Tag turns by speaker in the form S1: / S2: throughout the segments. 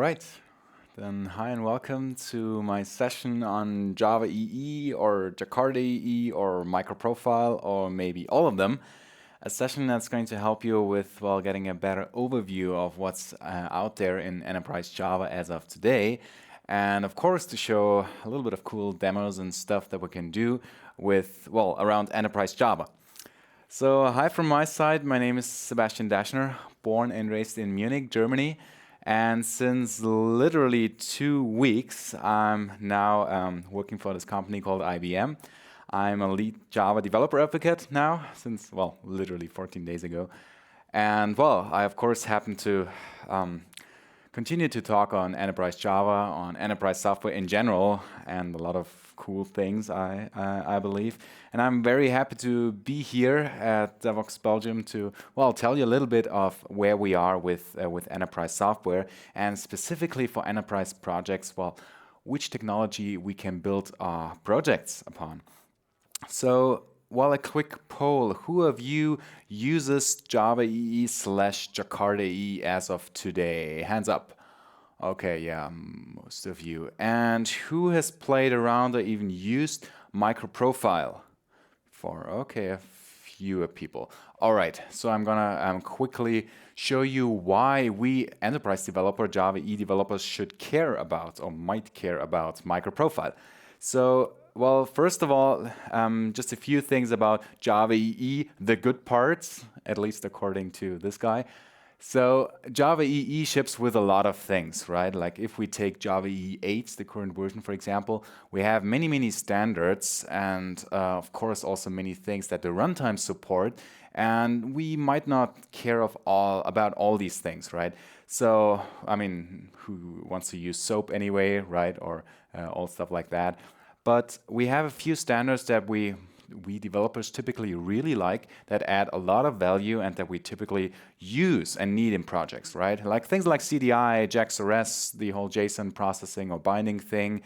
S1: right, then hi and welcome to my session on Java EE or Jakarta EE or MicroProfile or maybe all of them. A session that's going to help you with, well, getting a better overview of what's out there in enterprise Java as of today. And of course, to show a little bit of cool demos and stuff that we can do with, well, around enterprise Java. So hi from my side, my name is Sebastian Daschner, born and raised in Munich, Germany. And since literally 2 weeks, I'm now working for this company called IBM. I'm a lead Java developer advocate now, since, well, literally 14 days ago. And, well, I, of course, happen to continue to talk on enterprise Java, on enterprise software in general, and a lot of cool things, I believe. And I'm very happy to be here at Devoxx Belgium to, well, tell you a little bit of where we are with enterprise software, and specifically for enterprise projects, well, which technology we can build our projects upon. So, well, a quick poll. Who of you uses Java EE/Jakarta EE as of today? Hands up. Okay, yeah, most of you. And who has played around or even used MicroProfile? Okay, a fewer people. All right, so I'm gonna quickly show you why we enterprise developer, Java EE developers should care about or might care about MicroProfile. So, well, first of all, just a few things about Java EE, the good parts, at least according to this guy. So Java EE ships with a lot of things, right? Like if we take Java EE 8, the current version, for example, we have many standards and of course also many things that the Runtimes support. And we might not care about all these things, right? So, I mean, who wants to use SOAP anyway, right? Or all stuff like that. But we have a few standards that we developers typically really like, that add a lot of value and that we typically use and need in projects, right? Like things like CDI, JAX-RS, the whole JSON processing or binding thing,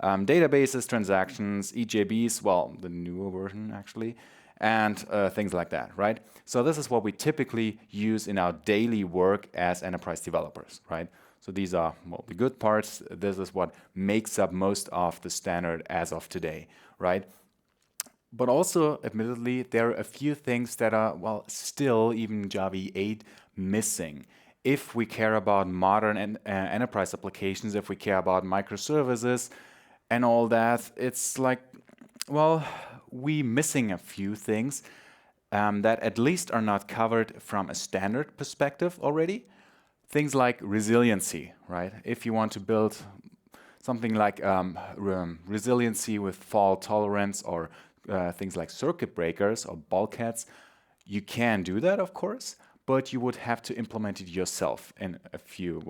S1: databases, transactions, EJBs, well, the newer version actually, and things like that, right? So this is what we typically use in our daily work as enterprise developers, right? So these are, well, the good parts. This is what makes up most of the standard as of today, right? But also, admittedly, there are a few things that are, well, still, even Java 8, missing. If we care about modern enterprise applications, if we care about microservices and all that, it's like, well, we missing a few things that at least are not covered from a standard perspective already. Things like resiliency, right? If you want to build something like resiliency with fault tolerance or things like circuit breakers or bulkheads, you can do that, of course, but you would have to implement it yourself in a few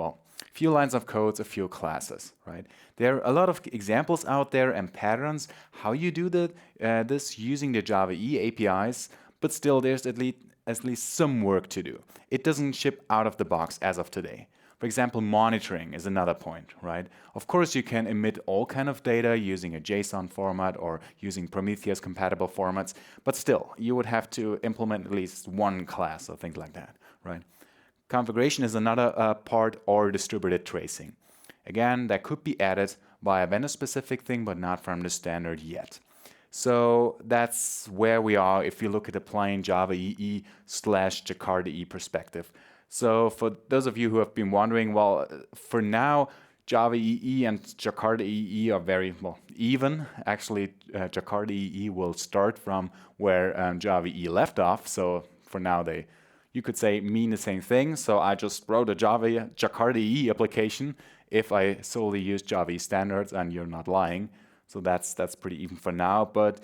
S1: lines of code, a few classes, right? There are a lot of examples out there and patterns how you do this using the Java EE APIs, but still there's at least some work to do. It doesn't ship out of the box as of today. For example, monitoring is another point, right? Of course, you can emit all kind of data using a JSON format or using Prometheus compatible formats, but still, you would have to implement at least one class or things like that, right? Configuration is another part, or distributed tracing. Again, that could be added by a vendor-specific thing, but not from the standard yet. So that's where we are if you look at the plain Java EE/Jakarta EE perspective. So for those of you who have been wondering, well, for now, Java EE and Jakarta EE are very, well, even. Actually, Jakarta EE will start from where Java EE left off. So for now, you could say, mean the same thing. So I just wrote a Jakarta EE application if I solely use Java EE standards, and you're not lying. So that's pretty even for now. But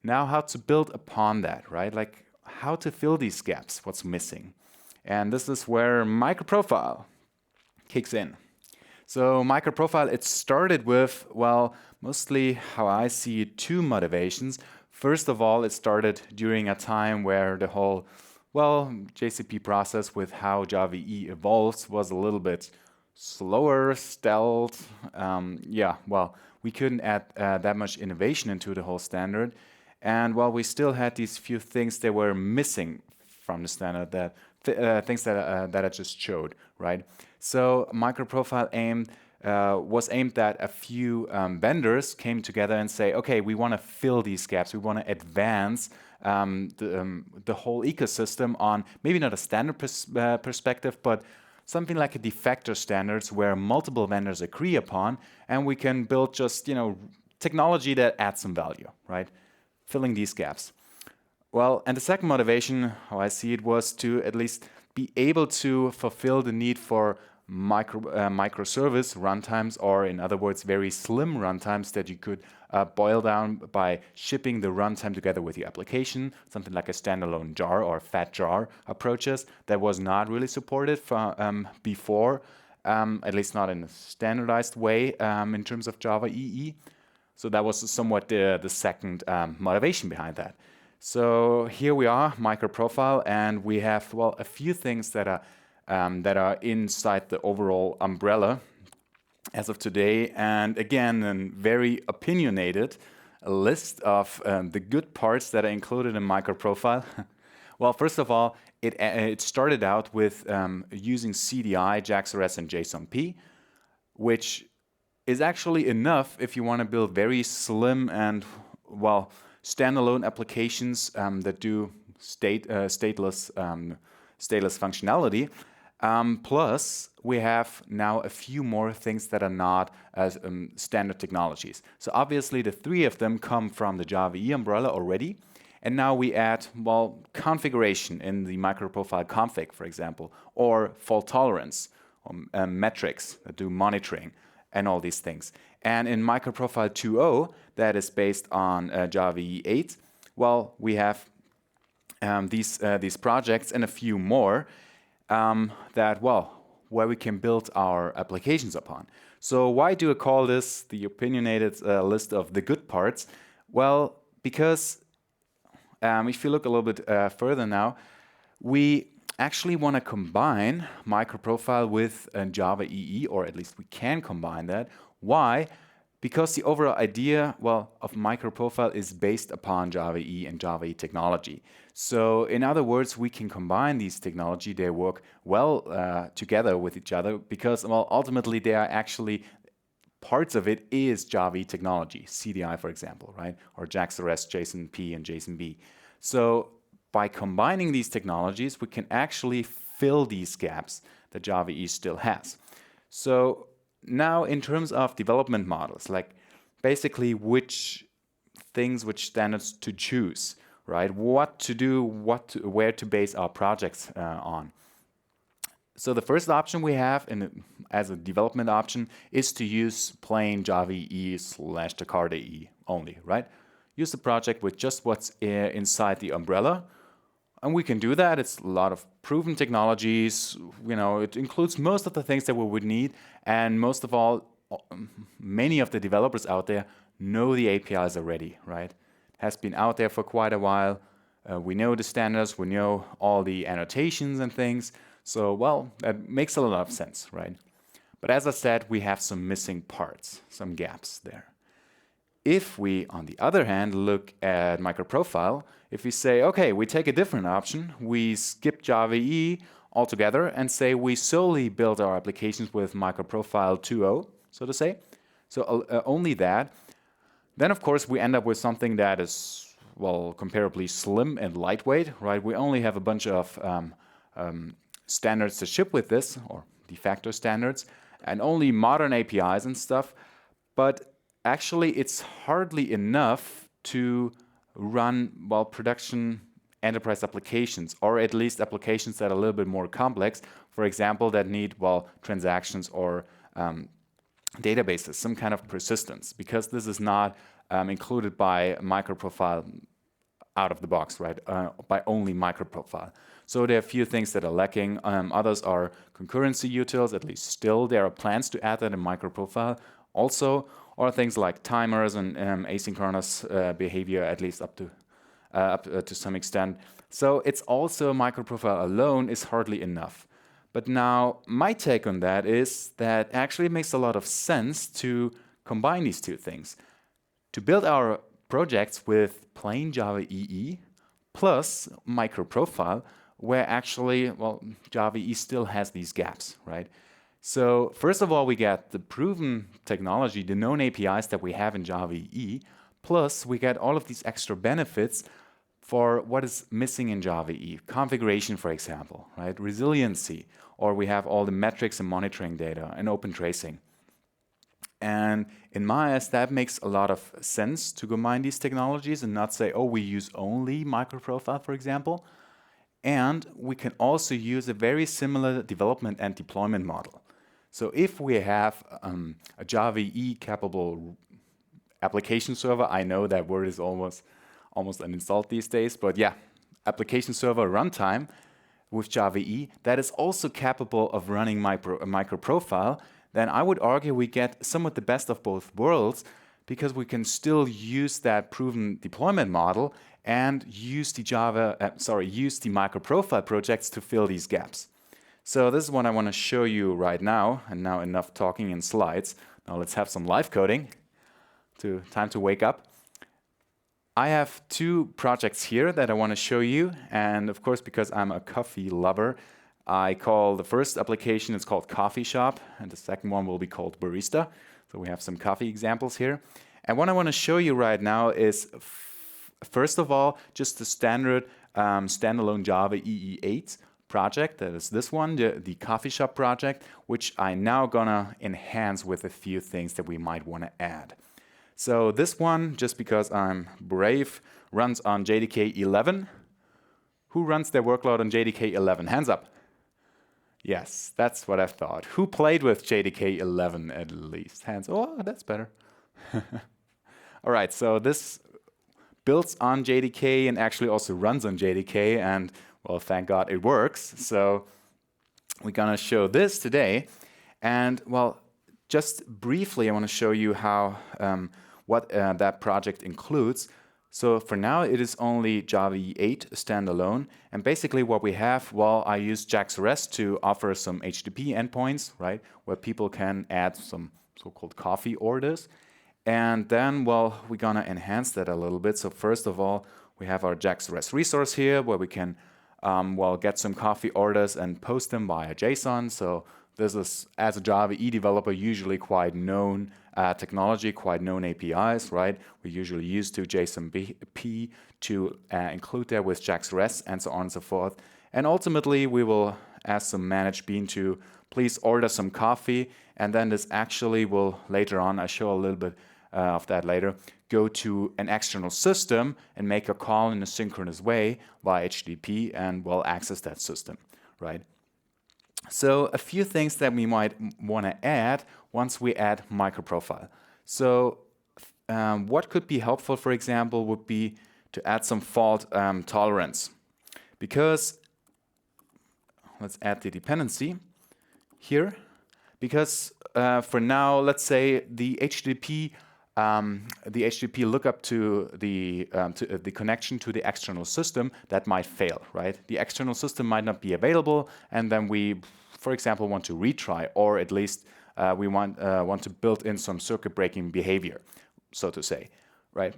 S1: now how to build upon that, right? Like how to fill these gaps, what's missing. And this is where MicroProfile kicks in. So MicroProfile, it started with, well, mostly how I see it, two motivations. First of all, it started during a time where the whole, well, JCP process with how Java EE evolves was a little bit slower, stealth. Yeah, well, we couldn't add that much innovation into the whole standard. And while we still had these few things that were missing from the standard that things that I just showed, right? So MicroProfile was aimed that a few vendors came together and say, okay, we want to fill these gaps. We want to advance the whole ecosystem on maybe not a standard perspective, but something like a de facto standards where multiple vendors agree upon, and we can build just technology that adds some value, right? Filling these gaps. Well, and the second motivation, how I see it, was to at least be able to fulfill the need for microservice runtimes, or in other words, very slim runtimes that you could boil down by shipping the runtime together with your application, something like a standalone jar or fat jar approaches that was not really supported before, at least not in a standardized way in terms of Java EE. So that was somewhat the second motivation behind that. So here we are, MicroProfile, and we have, well, a few things that are inside the overall umbrella as of today. And again, a very opinionated list of the good parts that are included in MicroProfile. Well, first of all, it started out with using CDI, JAX-RS, and JSON-P, which is actually enough if you want to build very slim and, well, standalone applications that do stateless functionality. Plus, we have now a few more things that are not as standard technologies. So obviously, the three of them come from the Java EE umbrella already. And now we add, well, configuration in the MicroProfile config, for example, or fault tolerance, or metrics that do monitoring, and all these things. And in MicroProfile 2.0, that is based on Java EE 8, well, we have these projects and a few more where we can build our applications upon. So why do I call this the opinionated list of the good parts? Well, because if you look a little bit further now, we actually want to combine MicroProfile with Java EE, or at least we can combine that. Why? Because the overall idea, well, of MicroProfile is based upon Java EE and Java EE technology. So in other words, we can combine these technology. They work well together with each other because, well, ultimately they are actually parts of it is Java EE technology, CDI, for example, right? Or JAX-RS, JSON-P, and JSON-B. So by combining these technologies, we can actually fill these gaps that Java EE still has. So now in terms of development models, like basically which standards to choose, right? What to do, where to base our projects on. So the first option we have as a development option is to use plain Java EE/Jakarta EE only, right? Use the project with just what's inside the umbrella. And we can do that. It's a lot of proven technologies. It includes most of the things that we would need. And most of all, many of the developers out there know the APIs already, right? It has been out there for quite a while. We know the standards. We know all the annotations and things. So, well, that makes a lot of sense, right? But as I said, we have some missing parts, some gaps there. If we, on the other hand, look at MicroProfile, if we say, okay, we take a different option, we skip Java EE altogether and say we solely build our applications with MicroProfile 2.0, so to say, so only that, then of course we end up with something that is, well, comparably slim and lightweight, right? We only have a bunch of standards to ship with this, or de facto standards, and only modern APIs and stuff, but actually it's hardly enough to run, well, production enterprise applications, or at least applications that are a little bit more complex, for example, that need, well, transactions or databases, some kind of persistence, because this is not included by MicroProfile out of the box, right, by only MicroProfile. So there are a few things that are lacking. Others are concurrency utils, at least still there are plans to add that in MicroProfile also, or things like timers and asynchronous behavior, at least up to some extent. So it's also MicroProfile alone is hardly enough. But now my take on that is that actually it makes a lot of sense to combine these two things. To build our projects with plain Java EE plus MicroProfile, where actually, well, Java EE still has these gaps, right? So first of all, we get the proven technology, the known APIs that we have in Java EE, plus we get all of these extra benefits for what is missing in Java EE. Configuration, for example, right? Resiliency, or we have all the metrics and monitoring data and open tracing. And in my eyes, that makes a lot of sense to combine these technologies and not say, oh, we use only MicroProfile, for example. And we can also use a very similar development and deployment model. So if we have a Java EE capable application server, I know that word is almost uninstalled these days, but yeah, application server runtime with Java EE that is also capable of running MicroProfile, then I would argue we get somewhat the best of both worlds, because we can still use that proven deployment model and use the MicroProfile projects to fill these gaps. So this is what I want to show you right now, and now enough talking in slides. Now let's have some live coding. Time to wake up. I have 2 projects here that I want to show you, and of course, because I'm a coffee lover, I call the first application, it's called Coffee Shop, and the second one will be called Barista. So we have some coffee examples here. And what I want to show you right now is, first of all, just the standard standalone Java EE8 project. That is this one, the Coffee Shop project, which I'm now gonna enhance with a few things that we might want to add. So this one, just because I'm brave, runs on JDK 11. Who runs their workload on JDK 11? Hands up. Yes, that's what I thought. Who played with JDK 11 at least? Hands. Oh, that's better. All right, so this builds on JDK and actually also runs on JDK, and well, thank God it works. So we're gonna show this today, and well, just briefly, I want to show you how what that project includes. So for now, it is only Java EE8 standalone. And basically what we have, well, I use JAX REST to offer some HTTP endpoints, right, where people can add some so-called coffee orders. And then, well, we're going to enhance that a little bit. So first of all, we have our JAX REST resource here where we can, well, get some coffee orders and post them via JSON. So this is, as a Java EE developer, usually quite known technology, quite known APIs, right? We usually use to JSONP to include that with JAX REST and so on and so forth. And ultimately, we will ask some managed bean to please order some coffee. And then this actually will, later on, I show a little bit of that later, go to an external system and make a call in a synchronous way via HTTP and will access that system, right? So a few things that we might want to add once we add MicroProfile. So what could be helpful, for example, would be to add some fault tolerance. Because, let's add the dependency here. Because for now, let's say the HTTP lookup to the connection to the external system, that might fail, right? The external system might not be available, and then we, for example, want to retry, or at least we want to build in some circuit breaking behavior, so to say, right?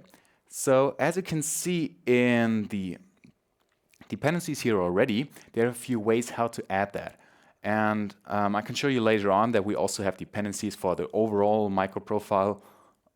S1: So as you can see in the dependencies here already, there are a few ways how to add that. And I can show you later on that we also have dependencies for the overall MicroProfile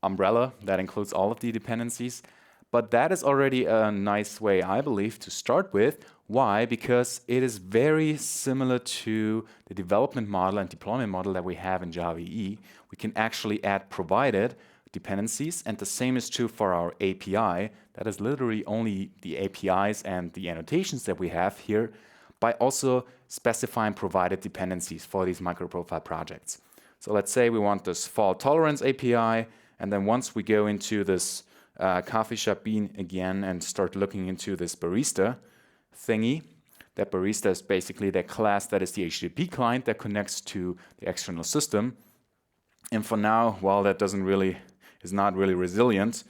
S1: umbrella that includes all of the dependencies. But that is already a nice way, I believe, to start with. Why? Because it is very similar to the development model and deployment model that we have in Java EE. We can actually add provided dependencies, and the same is true for our API. That is literally only the APIs and the annotations that we have here, by also specifying provided dependencies for these MicroProfile projects. So let's say we want this fault tolerance API, and then once we go into this coffee shop bean again and start looking into this barista thingy, that barista is basically the class that is the HTTP client that connects to the external system. And for now, well, that is not really resilient.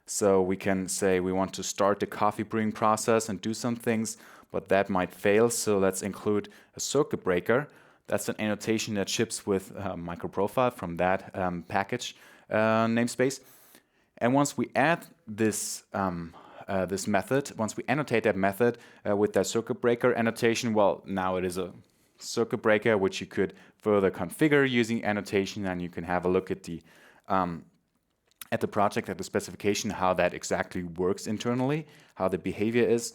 S1: So we can say we want to start the coffee brewing process and do some things, but that might fail. So let's include a circuit breaker. That's an annotation that ships with MicroProfile from that package namespace. And once we add this this method, once we annotate that method with that circuit breaker annotation, well, now it is a circuit breaker which you could further configure using annotation, and you can have a look at the project, at the specification, how that exactly works internally, how the behavior is.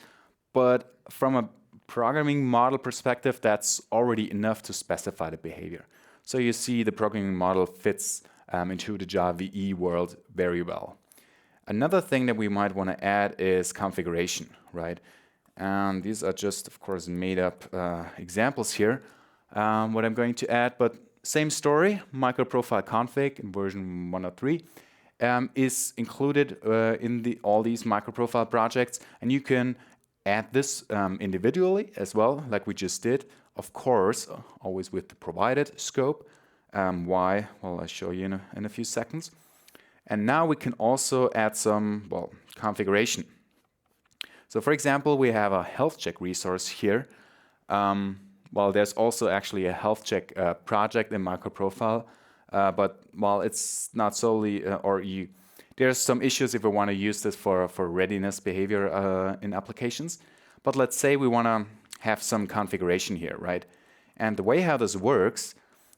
S1: But from a programming model perspective, that's already enough to specify the behavior. So you see the programming model fits into the Java EE world very well. Another thing that we might want to add is configuration, right? And these are just, of course, made up examples here, what I'm going to add, but same story. MicroProfile config in version 103 is included in all these MicroProfile projects, and you can add this individually as well, like we just did, of course, always with the provided scope. Why? Well, I'll show you in a few seconds. And now we can also add some, well, configuration. So for example, we have a health check resource here. Well, there's also actually a health check project in MicroProfile, but while it's not solely, there's some issues if we want to use this for readiness behavior in applications. But let's say we want to have some configuration here, right? And the way how this works,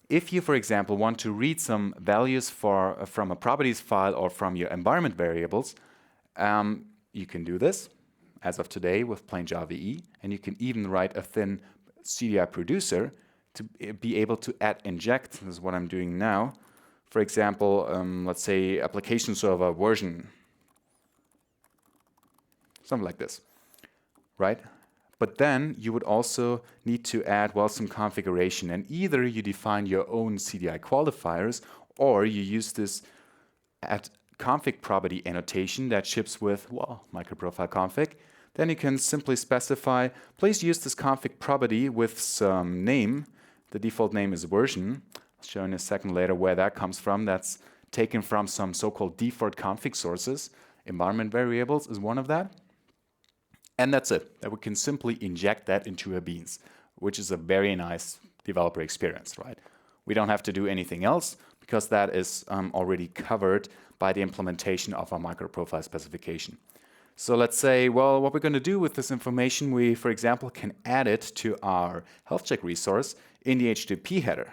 S1: if you, for example, want to read some values from a properties file or from your environment variables, you can do this as of today with plain Java EE, and you can even write a thin CDI producer to be able to add inject. This is what I'm doing now. For example, let's say application server version, something like this, right? But then you would also need to add, well, some configuration, and either you define your own CDI qualifiers or you use this at config property annotation that ships with, well, MicroProfile config. Then you can simply specify, please use this config property with some name. The default name is version. I'll show in a second later where that comes from. That's taken from some so-called default config sources. Environment variables is one of that. And that's it. That we can simply inject that into our beans, which is a very nice developer experience, right? We don't have to do anything else because that is already covered by the implementation of our MicroProfile specification. So let's say, well, what we're going to do with this information, we, for example, can add it to our health check resource in the HTTP header.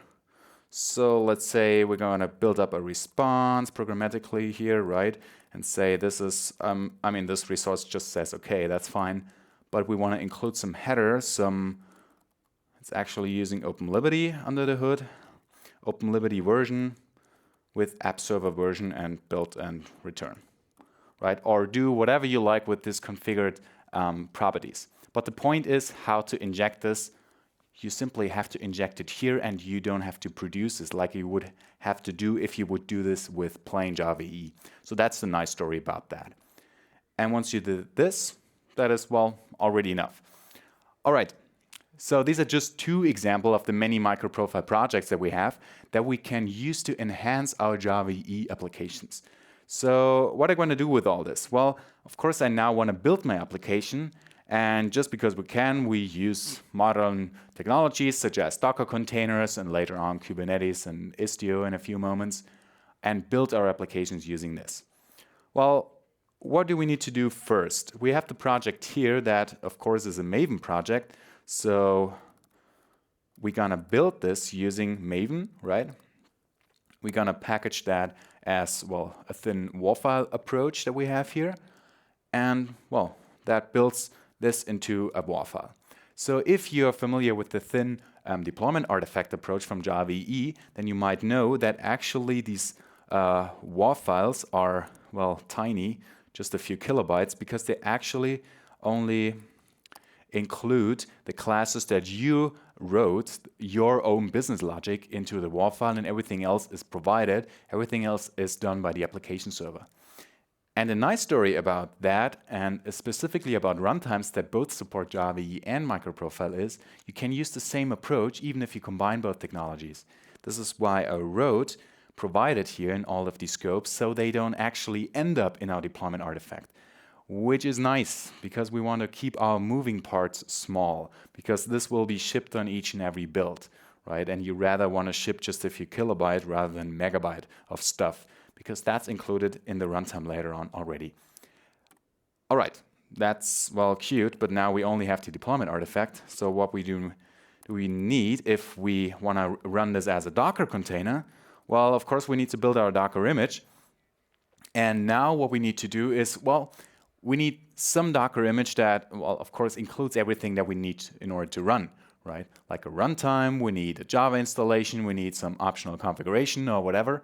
S1: So let's say we're going to build up a response programmatically here, right? And say this is, this resource just says, okay, that's fine. But we want to include some header, it's actually using OpenLiberty under the hood, OpenLiberty version with app server version and build and return, right? Or do whatever you like with this configured properties. But the point is how to inject this. You simply have to inject it here, and you don't have to produce this like you would have to do if you would do this with plain Java EE. So that's the nice story about that. And once you did this, that is, well, already enough. All right, so these are just two examples of the many MicroProfile projects that we have that we can use to enhance our Java EE applications. So what am I going to do with all this? Well, of course, I now want to build my application. And just because we can, we use modern technologies such as Docker containers and later on Kubernetes and Istio in a few moments, and build our applications using this. Well, what do we need to do first? We have the project here that, of course, is a Maven project. So we're going to build this using Maven, right? We're going to package that as, well, a thin WAR file approach that we have here. And, well, that builds this into a WAR file. So if you're familiar with the thin deployment artifact approach from Java EE, then you might know that actually these WAR files are, well, tiny, just a few kilobytes, because they actually only include the classes that you wrote your own business logic into the WAR file, and everything else is provided. Everything else is done by the application server. And a nice story about that, and specifically about runtimes that both support Java EE and MicroProfile, is you can use the same approach even if you combine both technologies. This is why I wrote provided here in all of these scopes, so they don't actually end up in our deployment artifact, which is nice because we want to keep our moving parts small, because this will be shipped on each and every build, right? And you rather want to ship just a few kilobytes rather than megabyte of stuff, because that's included in the runtime later on already. All right, that's well cute, but now we only have the deployment artifact. So what do we need if we want to run this as a Docker container? Well, of course, we need to build our Docker image. And now what we need to do is, well, we need some Docker image that, well, of course, includes everything that we need in order to run, right? Like a runtime, we need a Java installation, we need some optional configuration or whatever.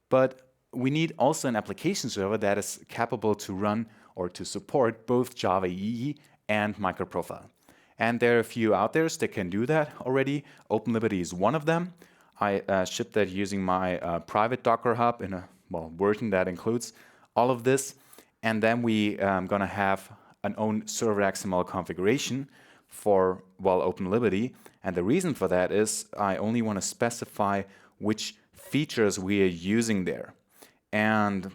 S1: But we need also an application server that is capable to run or to support both Java EE and MicroProfile. And there are a few out there that can do that already. OpenLiberty is one of them. I shipped that using my private Docker Hub in a version that includes all of this. And then we gonna have an own server XML configuration for OpenLiberty. And the reason for that is I only want to specify which features we are using there. And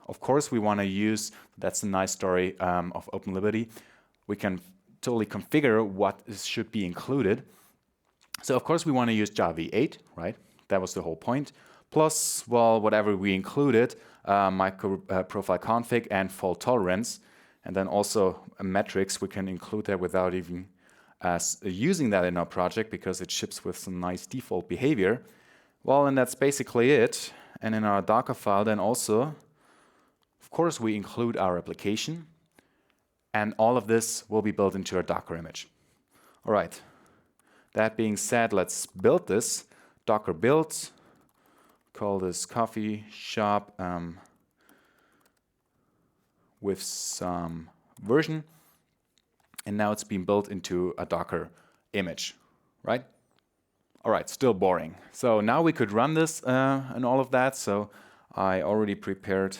S1: of course, we want to use, that's a nice story of OpenLiberty. We can totally configure what should be included. So of course, we want to use Java 8, right? That was the whole point. Plus, well, whatever we included, MicroProfile config and fault tolerance. And then also metrics, we can include that without even using that in our project because it ships with some nice default behavior. Well, and that's basically it. And in our Docker file, then also, of course, we include our application. And all of this will be built into our Docker image. All right. That being said, let's build this. Docker build. Call this coffee shop with some version. And now it's been built into a Docker image, right? All right, still boring. So now we could run this and all of that. So I already prepared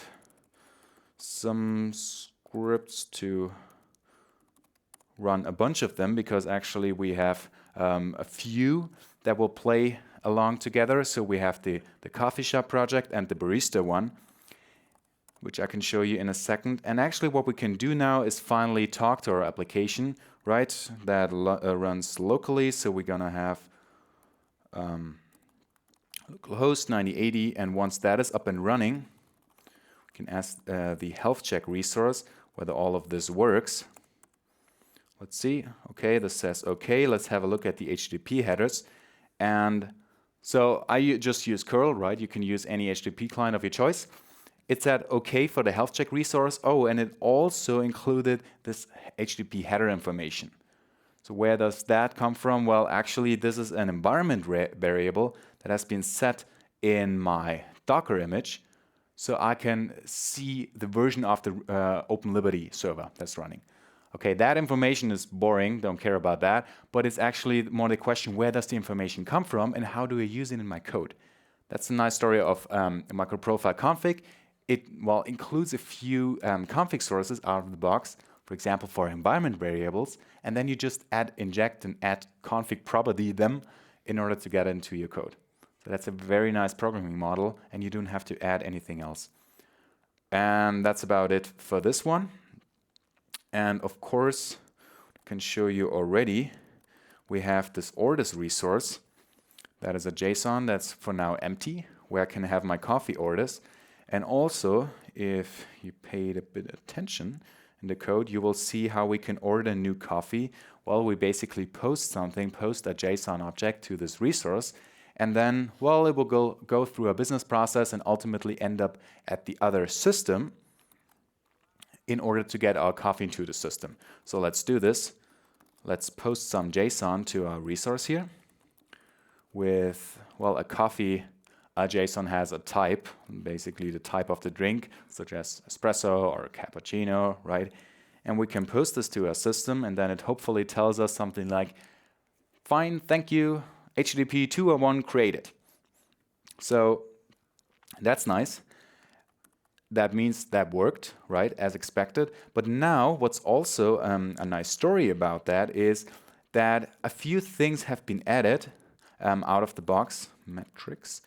S1: some scripts to run a bunch of them because actually we have a few that will play along together. So we have the coffee shop project and the barista one, which I can show you in a second. And actually what we can do now is finally talk to our application, right? That runs locally. So we're gonna have localhost 9080, and once that is up and running, we can ask the health check resource whether all of this works. Let's see. Okay, this says okay. Let's have a look at the HTTP headers. And so I just use curl, right? You can use any HTTP client of your choice. It said okay for the health check resource. Oh, and it also included this HTTP header information. So where does that come from? Well, actually, this is an environment variable that has been set in my Docker image, so I can see the version of the OpenLiberty server that's running. Okay, that information is boring, don't care about that, but it's actually more the question, where does the information come from and how do I use it in my code? That's a nice story of MicroProfile config. It includes a few config sources out of the box, for example, for environment variables, and then you just inject and add config property them in order to get into your code. So that's a very nice programming model, and you don't have to add anything else. And that's about it for this one. And of course, I can show you already, we have this orders resource. That is a JSON that's for now empty, where I can have my coffee orders. And also, if you paid a bit of attention in the code, you will see how we can order new coffee. Well, we basically post a JSON object to this resource, and then, well, it will go through a business process and ultimately end up at the other system in order to get our coffee into the system. So let's do this. Let's post some JSON to our resource here with, well, a coffee. A JSON has a type, basically the type of the drink, such as espresso or cappuccino, right? And we can post this to our system, and then it hopefully tells us something like, fine, thank you, HTTP 201 created. So that's nice. That means that worked, right, as expected. But now what's also a nice story about that is that a few things have been added out of the box, metrics.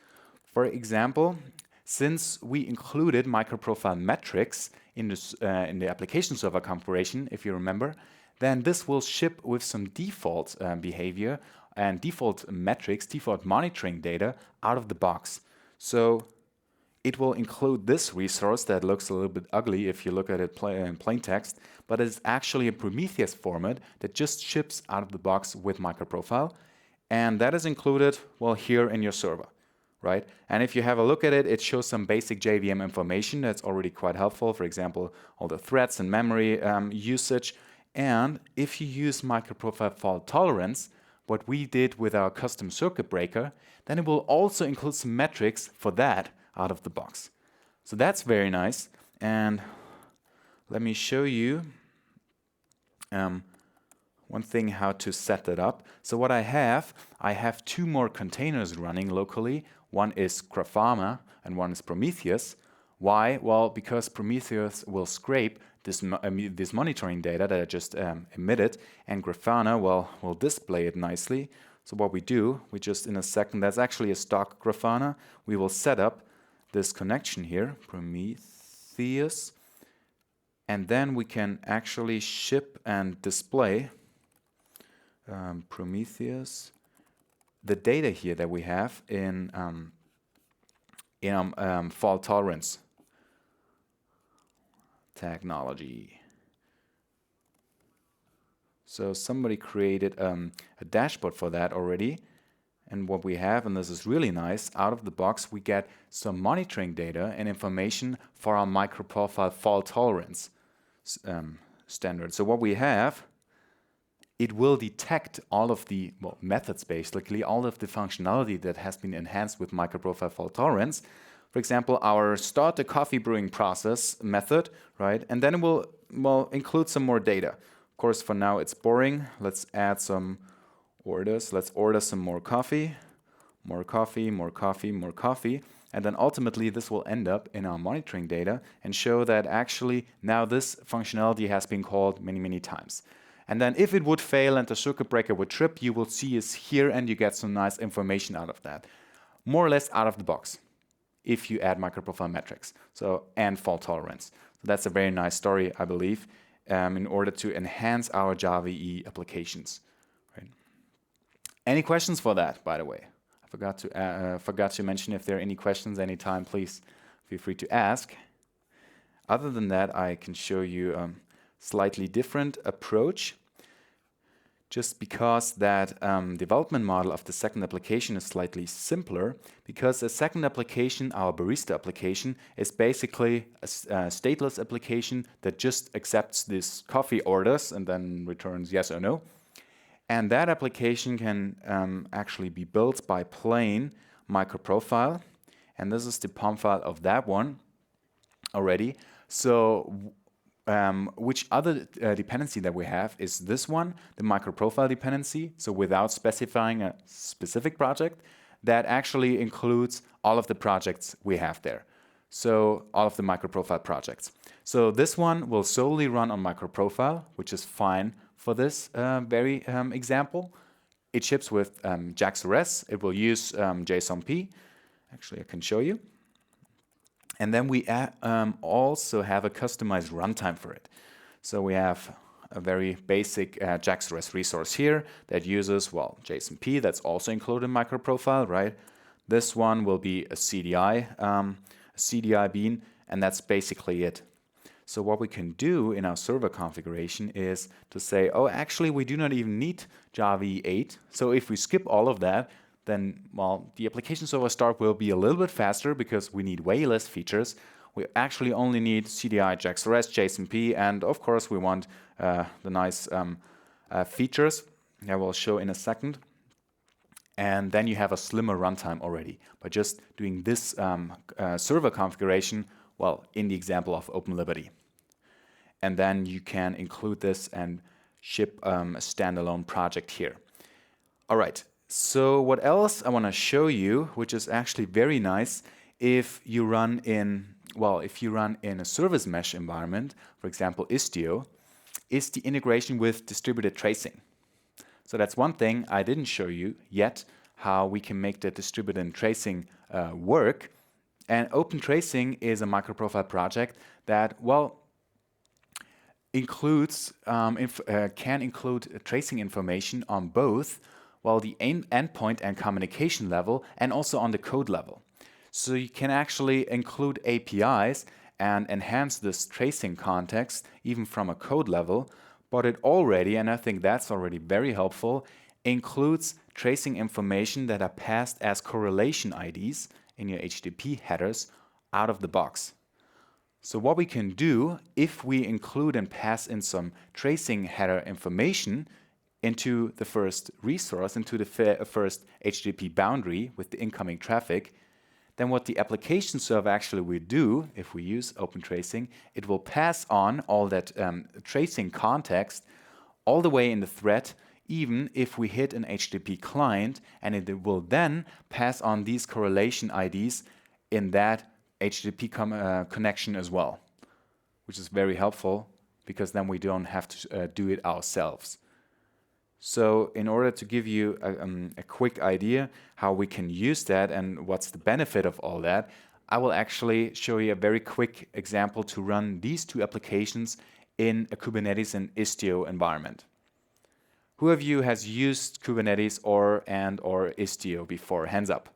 S1: For example, since we included MicroProfile Metrics in the application server configuration, if you remember, then this will ship with some default behavior and default metrics, default monitoring data out of the box. So it will include this resource that looks a little bit ugly if you look at it in plain text, but it's actually a Prometheus format that just ships out of the box with MicroProfile. And that is included, well, here in your server, right? And if you have a look at it, it shows some basic JVM information that's already quite helpful. For example, all the threads and memory usage. And if you use MicroProfile fault tolerance, what we did with our custom circuit breaker, then it will also include some metrics for that out of the box. So that's very nice. And let me show you one thing how to set that up. So what I have two more containers running locally. One is Grafana and one is Prometheus. Why? Well, because Prometheus will scrape this monitoring data that I just emitted, and Grafana, well, will display it nicely. So what we do, we just in a second, that's actually a stock Grafana. We will set up this connection here, Prometheus, and then we can actually ship and display Prometheus, the data here that we have in fault tolerance technology. So somebody created a dashboard for that already. And what we have, and this is really nice, out of the box we get some monitoring data and information for our MicroProfile fault tolerance standard. So what we have, it will detect all of the methods, basically, all of the functionality that has been enhanced with MicroProfile fault tolerance. For example, our start the coffee brewing process method, right? And then it will include some more data. Of course, for now it's boring. Let's add some orders. Let's order some more coffee, more coffee, more coffee, more coffee. And then ultimately this will end up in our monitoring data and show that actually now this functionality has been called many, many times. And then if it would fail and the circuit breaker would trip, you will see is here and you get some nice information out of that. More or less out of the box if you add MicroProfile Metrics and fault tolerance. So that's a very nice story, I believe, in order to enhance our Java EE applications. Right. Any questions for that, by the way? I forgot to mention if there are any questions anytime, please feel free to ask. Other than that, I can show you a slightly different approach, just because that development model of the second application is slightly simpler, because the second application, our barista application, is basically a stateless application that just accepts these coffee orders and then returns yes or no. And that application can actually be built by plain MicroProfile, and this is the POM file of that one already. So which other dependency that we have is this one, the MicroProfile dependency, so without specifying a specific project, that actually includes all of the projects we have there. So all of the MicroProfile projects. So this one will solely run on MicroProfile, which is fine for this very example. It ships with JAX-RS. It will use JSON-P. Actually, I can show you. And then we also have a customized runtime for it. So we have a very basic JAX-RS resource here that uses, well, JSON-P. That's also included in MicroProfile, right? This one will be a CDI bean, and that's basically it. So what we can do in our server configuration is to say, oh, actually, we do not even need Java EE 8. So if we skip all of that, then, well, the application server start will be a little bit faster because we need way less features. We actually only need CDI, JAX-RS, JSON-P, and of course we want the nice features that we'll show in a second. And then you have a slimmer runtime already by just doing this server configuration, well, in the example of OpenLiberty. And then you can include this and ship a standalone project here. All right. So what else I want to show you, which is actually very nice, if you run in a service mesh environment, for example Istio, is the integration with distributed tracing. So that's one thing I didn't show you yet, how we can make the distributed tracing work. And Open Tracing is a MicroProfile project that, well, includes can include tracing information on both, well, the endpoint and communication level, and also on the code level. So you can actually include APIs and enhance this tracing context even from a code level, but it already, and I think that's already very helpful, includes tracing information that are passed as correlation IDs in your HTTP headers out of the box. So what we can do, if we include and pass in some tracing header information into the first resource, into the first HTTP boundary with the incoming traffic, then what the application server actually will do, if we use open tracing, it will pass on all that tracing context all the way in the thread, even if we hit an HTTP client, and it will then pass on these correlation IDs in that HTTP connection as well, which is very helpful because then we don't have to do it ourselves. So in order to give you a quick idea how we can use that and what's the benefit of all that, I will actually show you a very quick example to run these two applications in a Kubernetes and Istio environment. Who of you has used Kubernetes or Istio before? Hands up.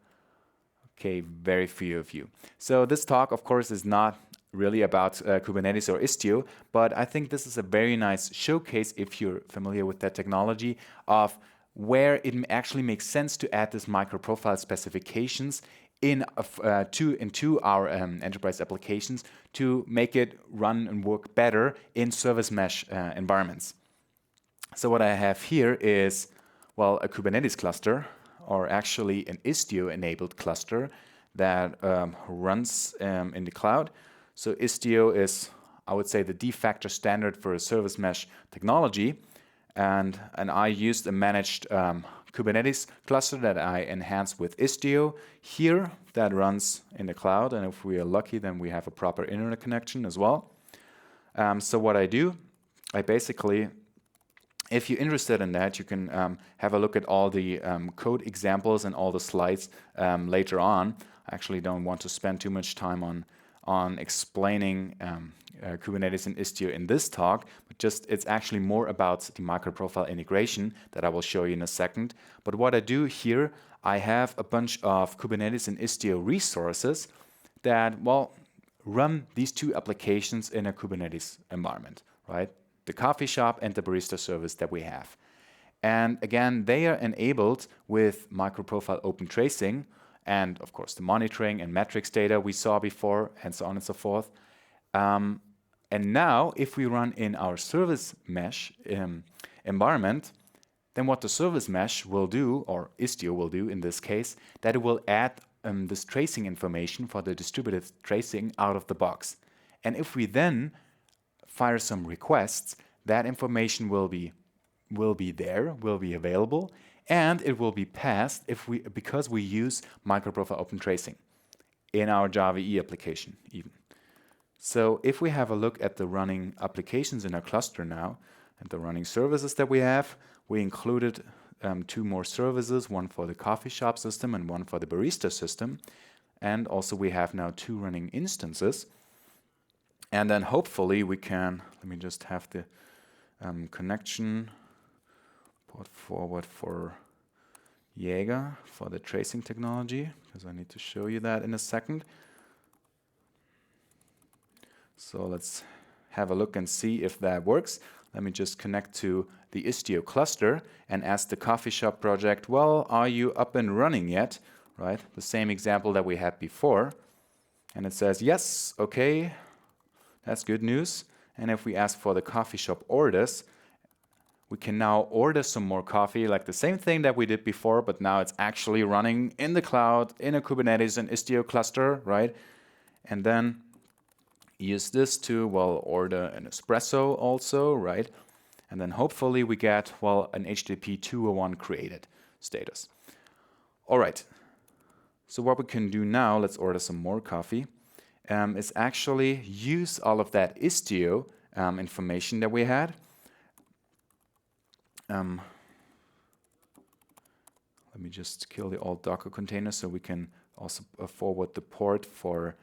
S1: Okay, very few of you. So this talk, of course, is not really about Kubernetes or Istio, but I think this is a very nice showcase, if you're familiar with that technology, of where it actually makes sense to add this MicroProfile specifications into our enterprise applications to make it run and work better in service mesh environments. So what I have here is, well, a Kubernetes cluster, or actually an Istio-enabled cluster that runs in the cloud. So Istio is, I would say, the de facto standard for a service mesh technology. And I used a managed Kubernetes cluster that I enhanced with Istio here that runs in the cloud. And if we are lucky, then we have a proper internet connection as well. So what I do, I basically, if you're interested in that, you can have a look at all the code examples and all the slides later on. I actually don't want to spend too much time on explaining Kubernetes and Istio in this talk, but just it's actually more about the MicroProfile integration that I will show you in a second. But what I do here, I have a bunch of Kubernetes and Istio resources that, well, run these two applications in a Kubernetes environment, right? The coffee shop and the barista service that we have. And again, they are enabled with MicroProfile open tracing and, of course, the monitoring and metrics data we saw before, and so on and so forth. And now, if we run in our service mesh environment, then what the service mesh will do, or Istio will do in this case, that it will add this tracing information for the distributed tracing out of the box. And if we then fire some requests, that information will be available, and it will be passed because we use MicroProfile open tracing in our Java EE application even. So if we have a look at the running applications in our cluster now and the running services that we have, we included two more services, one for the coffee shop system and one for the barista system. And also we have now two running instances. And then hopefully we can, let me just have the connection port forward for Jaeger for the tracing technology, because I need to show you that in a second. So let's have a look and see if that works. Let me just connect to the Istio cluster and ask the coffee shop project, well, are you up and running yet? Right, the same example that we had before. And it says, yes, okay, that's good news. And if we ask for the coffee shop orders, we can now order some more coffee, like the same thing that we did before, but now it's actually running in the cloud, in a Kubernetes and Istio cluster, right? And then use this to, well, order an espresso also, right? And then hopefully we get, well, an HTTP 201 created status. All right. So what we can do now, let's order some more coffee, is actually use all of that Istio information that we had. Let me just kill the old Docker container so we can also forward the port for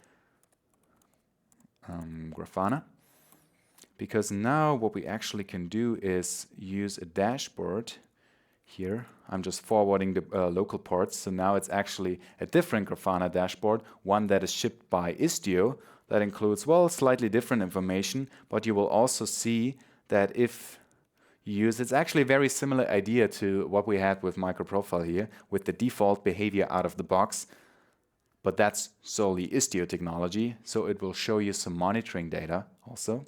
S1: Grafana. Because now what we actually can do is use a dashboard Here, I'm just forwarding the local ports, so now it's actually a different Grafana dashboard, one that is shipped by Istio, that includes, well, slightly different information, but you will also see that if you use, it's actually a very similar idea to what we had with MicroProfile here, with the default behavior out of the box, but that's solely Istio technology, so it will show you some monitoring data also.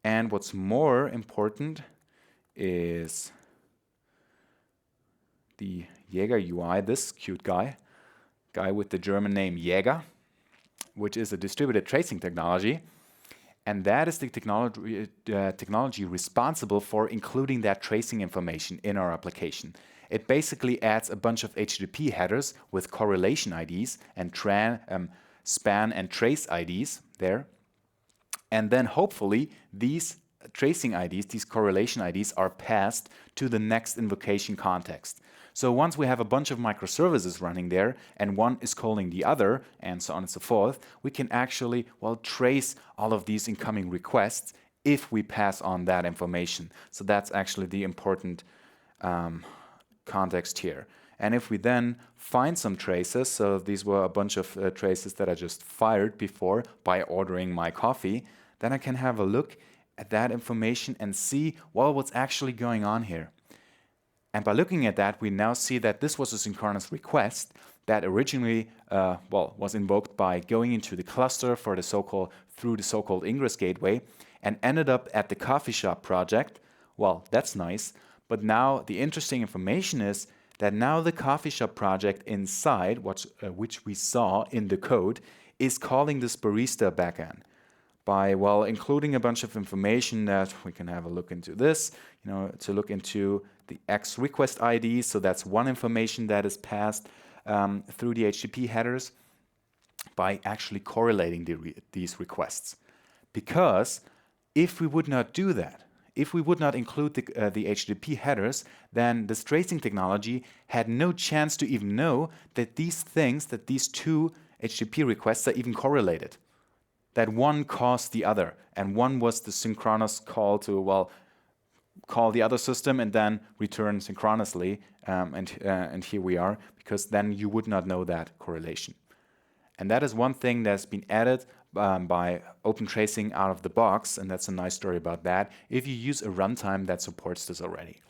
S1: And what's more important is the Jäger UI, this cute guy with the German name Jäger, which is a distributed tracing technology. And that is the technology responsible for including that tracing information in our application. It basically adds a bunch of HTTP headers with correlation IDs and span and trace IDs there. And then hopefully these tracing IDs, these correlation IDs, are passed to the next invocation context. So once we have a bunch of microservices running there and one is calling the other and so on and so forth, we can actually, well, trace all of these incoming requests if we pass on that information. So that's actually the important context here. And if we then find some traces, so these were a bunch of traces that I just fired before by ordering my coffee, then I can have a look at that information and see, well, what's actually going on here. And by looking at that, we now see that this was a synchronous request that originally was invoked by going into the cluster for the through the so-called ingress gateway and ended up at the coffee shop project. Well, that's nice. But now the interesting information is that now the coffee shop project inside, which we saw in the code, is calling this barista backend by, well, including a bunch of information that we can have a look into this, to look into the X request ID. So that's one information that is passed through the HTTP headers by actually correlating these requests. Because if we would not do that, if we would not include the HTTP headers, then this tracing technology had no chance to even know that these two HTTP requests are even correlated. That one caused the other, and one was the synchronous call to, well, call the other system and then return synchronously, and here we are, because then you would not know that correlation. And that is one thing that's been added by open tracing out of the box, and that's a nice story about that, if you use a runtime that supports this already.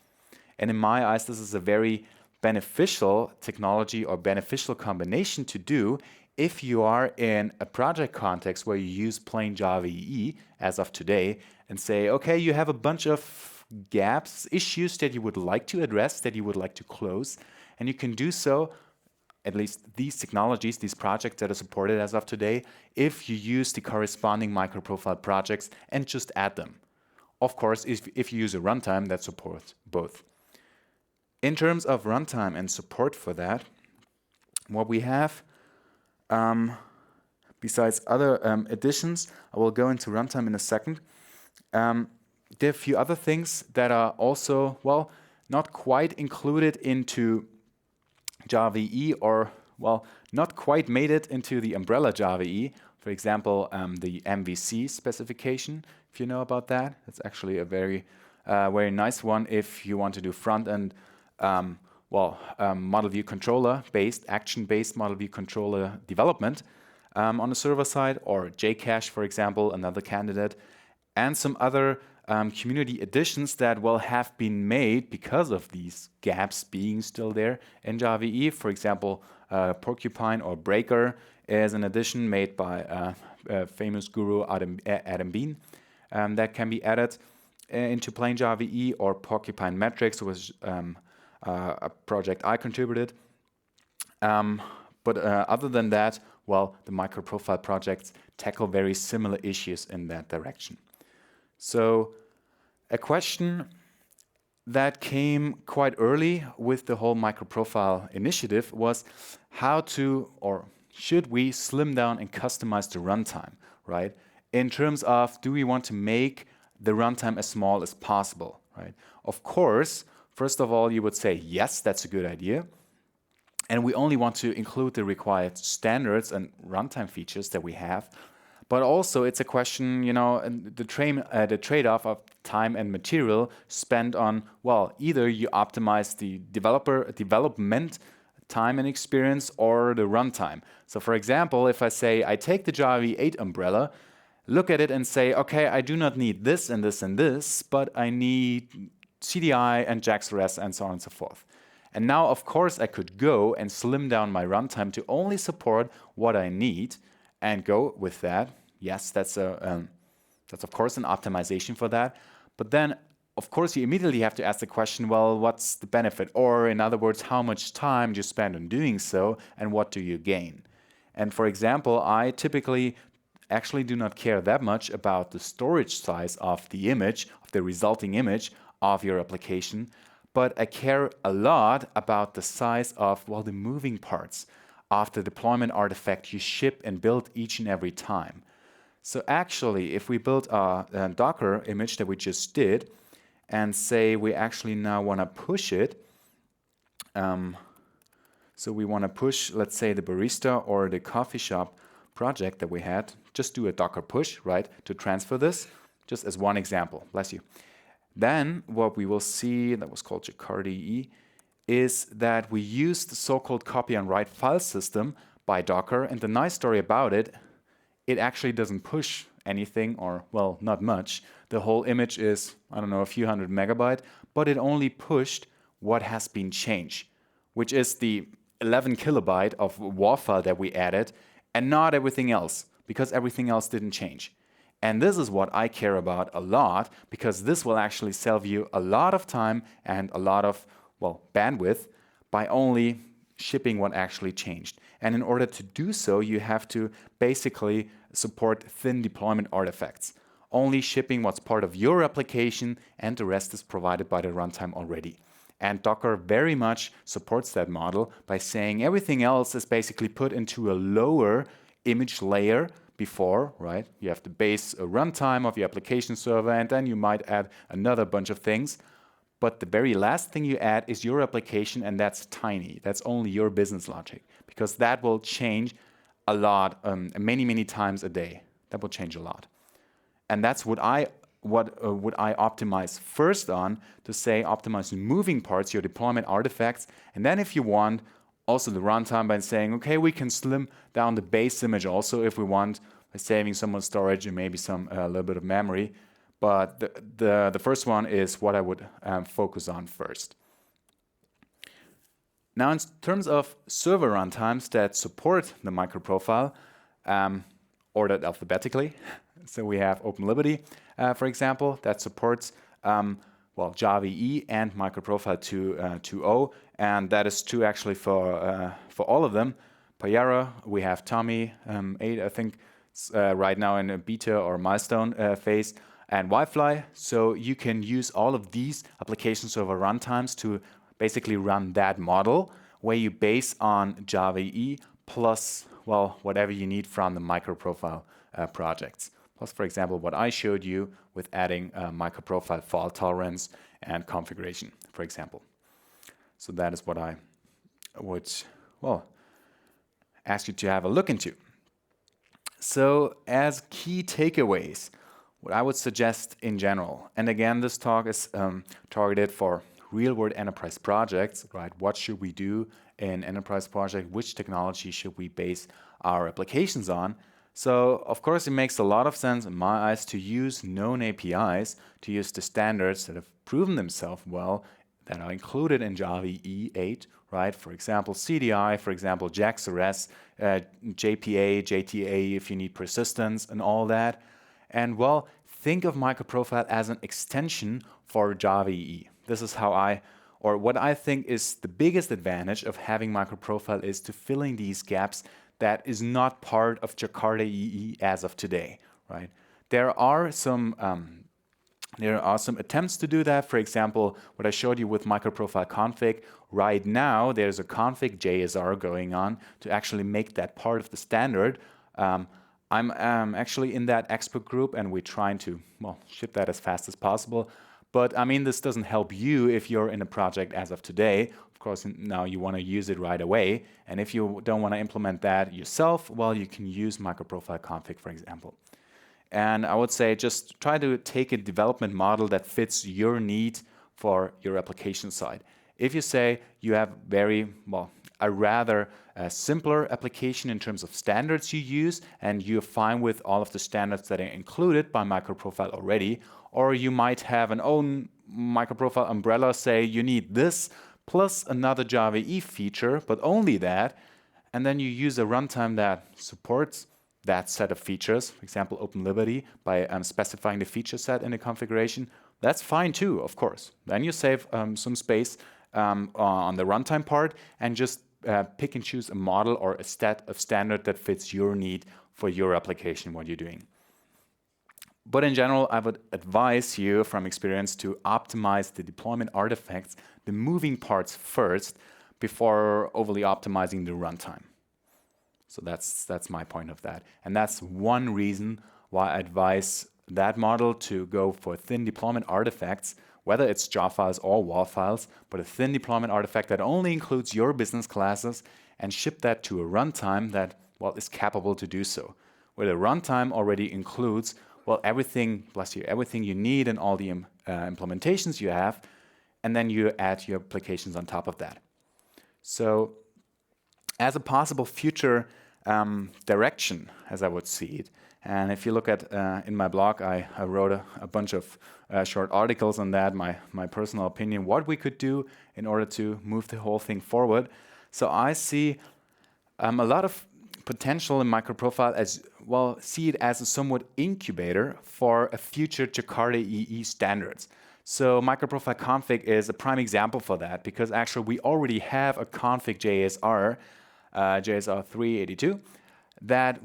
S1: And in my eyes, this is a very beneficial technology or beneficial combination to do if you are in a project context where you use plain Java EE as of today and say, okay, you have a bunch of gaps, issues that you would like to address, that you would like to close, and you can do so, at least these technologies, these projects that are supported as of today, if you use the corresponding MicroProfile projects and just add them. Of course, if you use a runtime that supports both. In terms of runtime and support for that, what we have, besides other additions, I will go into runtime in a second. There are a few other things that are also, well, not quite included into Java EE, or, well, not quite made it into the umbrella Java EE. For example, the MVC specification, if you know about that. It's actually a very nice one if you want to do front-end model view controller based, action-based model view controller development on the server side, or JCache, for example, another candidate, and some other community additions that will have been made because of these gaps being still there in Java EE. For example, Porcupine or Breaker is an addition made by famous guru Adam Bean that can be added into plain Java EE, or Porcupine Metrics was a project I contributed. But other than that, well, the MicroProfile projects tackle very similar issues in that direction. So a question that came quite early with the whole MicroProfile initiative was how to, or should we slim down and customize the runtime, right? In terms of, do we want to make the runtime as small as possible, right? Of course, first of all, you would say, yes, that's a good idea. And we only want to include the required standards and runtime features that we have. But also it's a question, and the trade-off of time and material spent on, well, either you optimize the development time and experience or the runtime. So for example, if I say I take the Java 8 umbrella, look at it and say, okay, I do not need this and this and this, but I need CDI and JAX-RS and so on and so forth. And now, of course, I could go and slim down my runtime to only support what I need and go with that. Yes, that's of course an optimization for that. But then, of course, you immediately have to ask the question, well, what's the benefit? Or in other words, how much time do you spend on doing so and what do you gain? And for example, I typically actually do not care that much about the storage size of the image, of the resulting image of your application, but I care a lot about the size of, well, the moving parts of the deployment artifact you ship and build each and every time. So actually, if we build a Docker image that we just did, and say we actually now want to push it, so we want to push, let's say, the barista or the coffee shop project that we had, just do a Docker push, right, to transfer this, just as one example, bless you. Then what we will see, that was called Jakarta EE, is that we use the so-called copy and write file system by Docker. And the nice story about it, it actually doesn't push anything, or, well, not much. The whole image is, I don't know, a few hundred megabyte, but it only pushed what has been changed, which is the 11 kilobyte of WAV file that we added, and not everything else, because everything else didn't change. And this is what I care about a lot, because this will actually save you a lot of time and a lot of, well, bandwidth by only shipping what actually changed. And in order to do so, you have to basically support thin deployment artifacts, only shipping what's part of your application, and the rest is provided by the runtime already. And Docker very much supports that model by saying everything else is basically put into a lower image layer before, right? You have the base runtime of your application server, and then you might add another bunch of things. But the very last thing you add is your application, and that's tiny. That's only your business logic, because that will change a lot, many times a day. That will change a lot. And that's what would I optimize first on, to say optimize the moving parts, your deployment artifacts, and then if you want, also the runtime by saying, okay, we can slim down the base image also if we want, by saving some more storage and maybe some a little bit of memory. But the first one is what I would focus on first. Now, in terms of server runtimes that support the MicroProfile, ordered alphabetically. So we have OpenLiberty, for example, that supports well, Java EE and MicroProfile 2.0, and that is true actually for all of them. Payara, we have Tommy 8, I think, right now in a beta or milestone phase, and Wi-Fi. So you can use all of these application server runtimes to basically run that model, where you base on Java EE plus, well, whatever you need from the MicroProfile projects. Plus, for example, what I showed you with adding MicroProfile fault tolerance and configuration, for example. So that is what I would, well, ask you to have a look into. So as key takeaways, what I would suggest in general, and again, this talk is targeted for real-world enterprise projects, right? What should we do in enterprise project? Which technology should we base our applications on? So, of course, it makes a lot of sense in my eyes to use known APIs, to use the standards that have proven themselves well, that are included in Java EE 8, right? For example, CDI, for example, JAX-RS, JPA, JTA if you need persistence and all that. And well, think of MicroProfile as an extension for Java EE. This is how what I think is the biggest advantage of having MicroProfile is to filling these gaps that is not part of Jakarta EE as of today, right? There are some attempts to do that. For example, what I showed you with MicroProfile config. Right now, there's a config JSR going on to actually make that part of the standard. I'm actually in that expert group, and we're trying to, well, ship that as fast as possible. But I mean, this doesn't help you if you're in a project as of today. Of course, now you want to use it right away. And if you don't want to implement that yourself, well, you can use MicroProfile Config, for example. And I would say just try to take a development model that fits your need for your application side. If you say you have a rather simpler application in terms of standards you use, and you're fine with all of the standards that are included by MicroProfile already, or you might have an own MicroProfile umbrella, say you need this plus another Java EE feature, but only that, and then you use a runtime that supports that set of features, for example, OpenLiberty, by specifying the feature set in the configuration, that's fine too, of course. Then you save some space on the runtime part and just pick and choose a model or a set of standard that fits your need for your application, what you're doing. But in general, I would advise you from experience to optimize the deployment artifacts, the moving parts first, before overly optimizing the runtime. So that's my point of that. And that's one reason why I advise that model to go for thin deployment artifacts, whether it's jar files or WAR files, but a thin deployment artifact that only includes your business classes, and ship that to a runtime that, well, is capable to do so. Where the runtime already includes, well, everything, bless you, everything you need and all the implementations you have, and then you add your applications on top of that. So as a possible future direction, as I would see it, and if you look at in my blog, I wrote a bunch of short articles on that, my personal opinion, what we could do in order to move the whole thing forward. So I see a lot of potential in MicroProfile as well, see it as a somewhat incubator for a future Jakarta EE standards. So MicroProfile Config is a prime example for that, because actually we already have a config JSR, JSR 382, that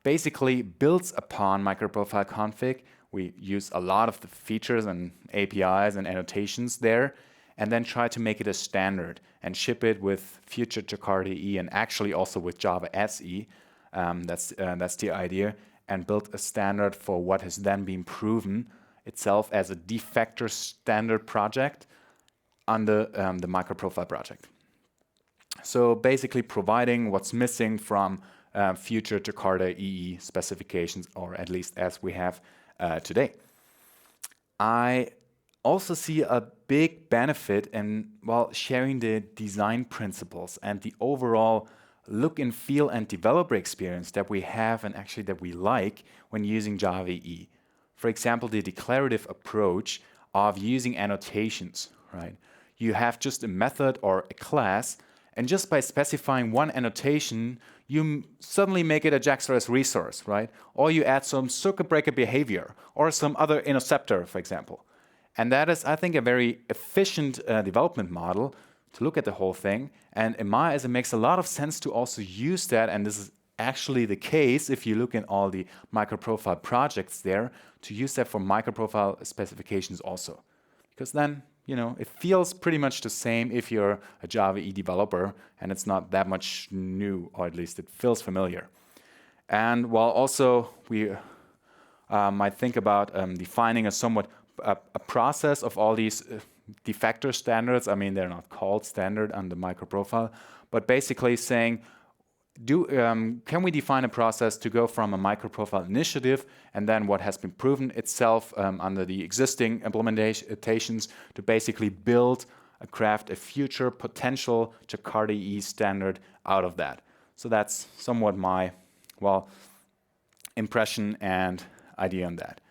S1: basically builds upon MicroProfile Config. We use a lot of the features and APIs and annotations there, and then try to make it a standard and ship it with future Jakarta EE and actually also with Java SE. That's the idea, and build a standard for what has then been proven itself as a de facto standard project under the MicroProfile project. So basically providing what's missing from future Jakarta EE specifications, or at least as we have today. I also see a big benefit in sharing the design principles and the overall look and feel and developer experience that we have and actually that we like when using Java EE. For example, the declarative approach of using annotations, right? You have just a method or a class, and just by specifying one annotation, you suddenly make it a JAX-RS resource, right? Or you add some circuit breaker behavior or some other interceptor, for example. And that is, I think, a very efficient development model to look at the whole thing. And in my eyes, it makes a lot of sense to also use that, and this is actually the case if you look at all the MicroProfile projects there, to use that for MicroProfile specifications also. Because then, it feels pretty much the same if you're a Java EE developer, and it's not that much new, or at least it feels familiar. And while also we might think about defining a process of all these de facto standards. I mean, they're not called standard under MicroProfile, but basically saying, can we define a process to go from a MicroProfile initiative and then what has been proven itself under the existing implementations to basically craft a future potential Jakarta EE standard out of that. So that's somewhat my, impression and idea on that.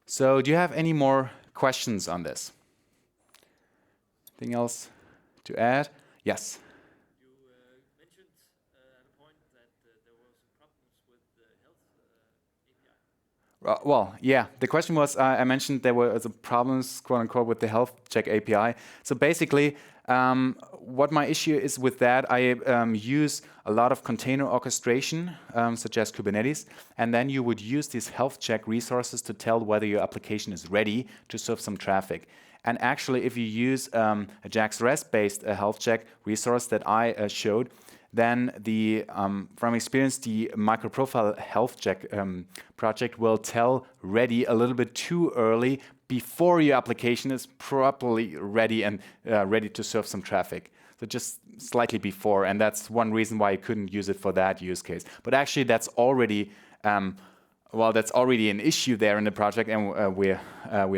S1: So do you have any more questions on this? Anything else to add? Yes.
S2: You mentioned at a point that there were some problems with the health API.
S1: Yeah, the question was, I mentioned there were some problems, quote unquote, with the health check API. So basically, what my issue is with that, I use a lot of container orchestration, such as Kubernetes, and then you would use these health check resources to tell whether your application is ready to serve some traffic. And actually, if you use a JAX-RS-based health check resource that I showed, then from experience, the MicroProfile health check project will tell ready a little bit too early before your application is properly ready and ready to serve some traffic. So just slightly before, and that's one reason why I couldn't use it for that use case. But actually, that's already that's already an issue there in the project, and we're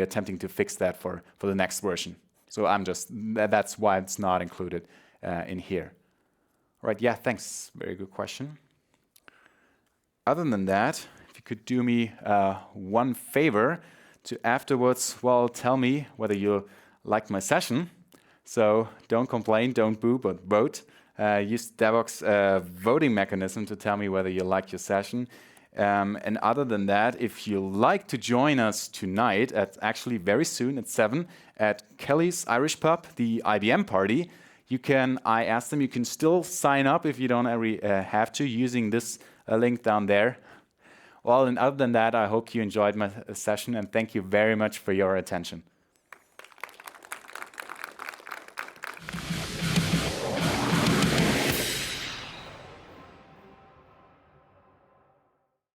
S1: attempting to fix that for the next version. So that's why it's not included in here. All right, yeah, thanks. Very good question. Other than that, if you could do me one favor to afterwards, tell me whether you liked my session. So don't complain, don't boo, but vote. Use Devoxx voting mechanism to tell me whether you liked your session. And other than that, if you like to join us tonight, actually very soon at 7 at Kelly's Irish Pub, the IBM party, I asked them, you can still sign up if you don't have to using this link down there. Well, and other than that, I hope you enjoyed my session, and thank you very much for your attention.